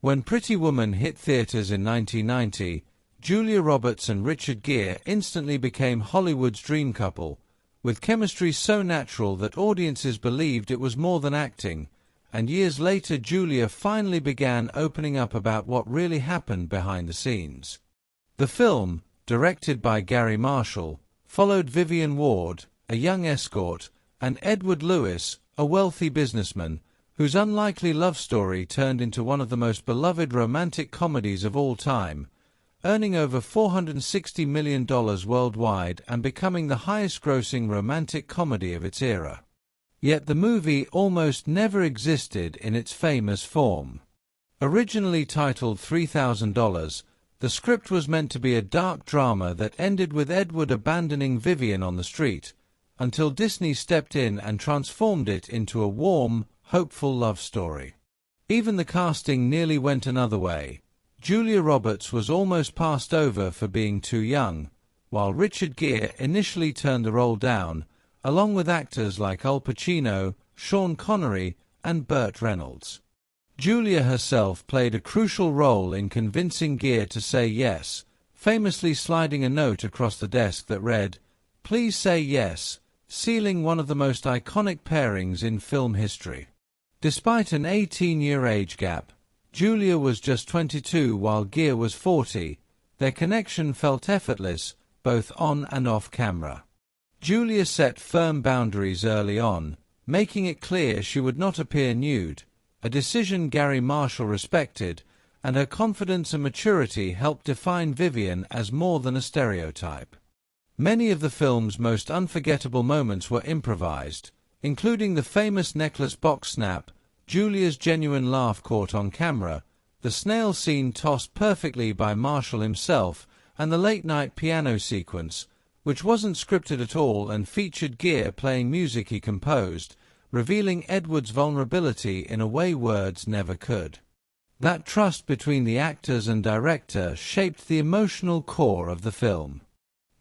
When Pretty Woman hit theaters in 1990, Julia Roberts and Richard Gere instantly became Hollywood's dream couple, with chemistry so natural that audiences believed it was more than acting, and years later Julia finally began opening up about what really happened behind the scenes. The film, directed by Gary Marshall, followed Vivian Ward, a young escort, and Edward Lewis, a wealthy businessman, whose unlikely love story turned into one of the most beloved romantic comedies of all time, earning over $460 million worldwide and becoming the highest-grossing romantic comedy of its era. Yet the movie almost never existed in its famous form. Originally titled $3,000, the script was meant to be a dark drama that ended with Edward abandoning Vivian on the street, until Disney stepped in and transformed it into a warm, hopeful love story. Even the casting nearly went another way. Julia Roberts was almost passed over for being too young, while Richard Gere initially turned the role down, along with actors like Al Pacino, Sean Connery, and Burt Reynolds. Julia herself played a crucial role in convincing Gere to say yes, famously sliding a note across the desk that read, "Please say yes," sealing one of the most iconic pairings in film history. Despite an 18-year age gap, Julia was just 22 while Gere was 40. Their connection felt effortless, both on and off camera. Julia set firm boundaries early on, making it clear she would not appear nude, a decision Gary Marshall respected, and her confidence and maturity helped define Vivian as more than a stereotype. Many of the film's most unforgettable moments were improvised, including the famous necklace box snap, Julia's genuine laugh caught on camera, the snail scene tossed perfectly by Marshall himself, and the late-night piano sequence, which wasn't scripted at all and featured Gere playing music he composed, revealing Edward's vulnerability in a way words never could. That trust between the actors and director shaped the emotional core of the film.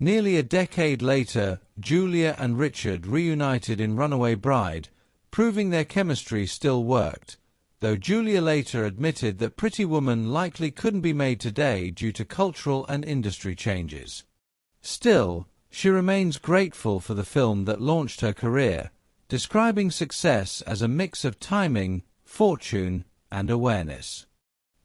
Nearly a decade later, Julia and Richard reunited in Runaway Bride, proving their chemistry still worked, though Julia later admitted that Pretty Woman likely couldn't be made today due to cultural and industry changes. Still, she remains grateful for the film that launched her career, describing success as a mix of timing, fortune, and awareness.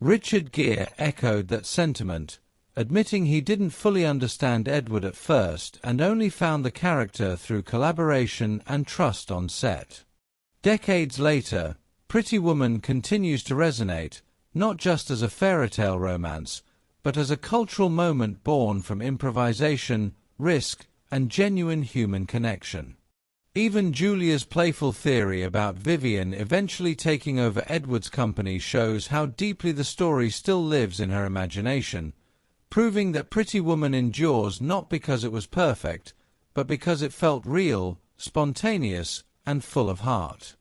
Richard Gere echoed that sentiment, admitting he didn't fully understand Edward at first and only found the character through collaboration and trust on set. Decades later, Pretty Woman continues to resonate, not just as a fairy-tale romance, but as a cultural moment born from improvisation, risk, and genuine human connection. Even Julia's playful theory about Vivian eventually taking over Edward's company shows how deeply the story still lives in her imagination, proving that Pretty Woman endures not because it was perfect, but because it felt real, spontaneous, and full of heart.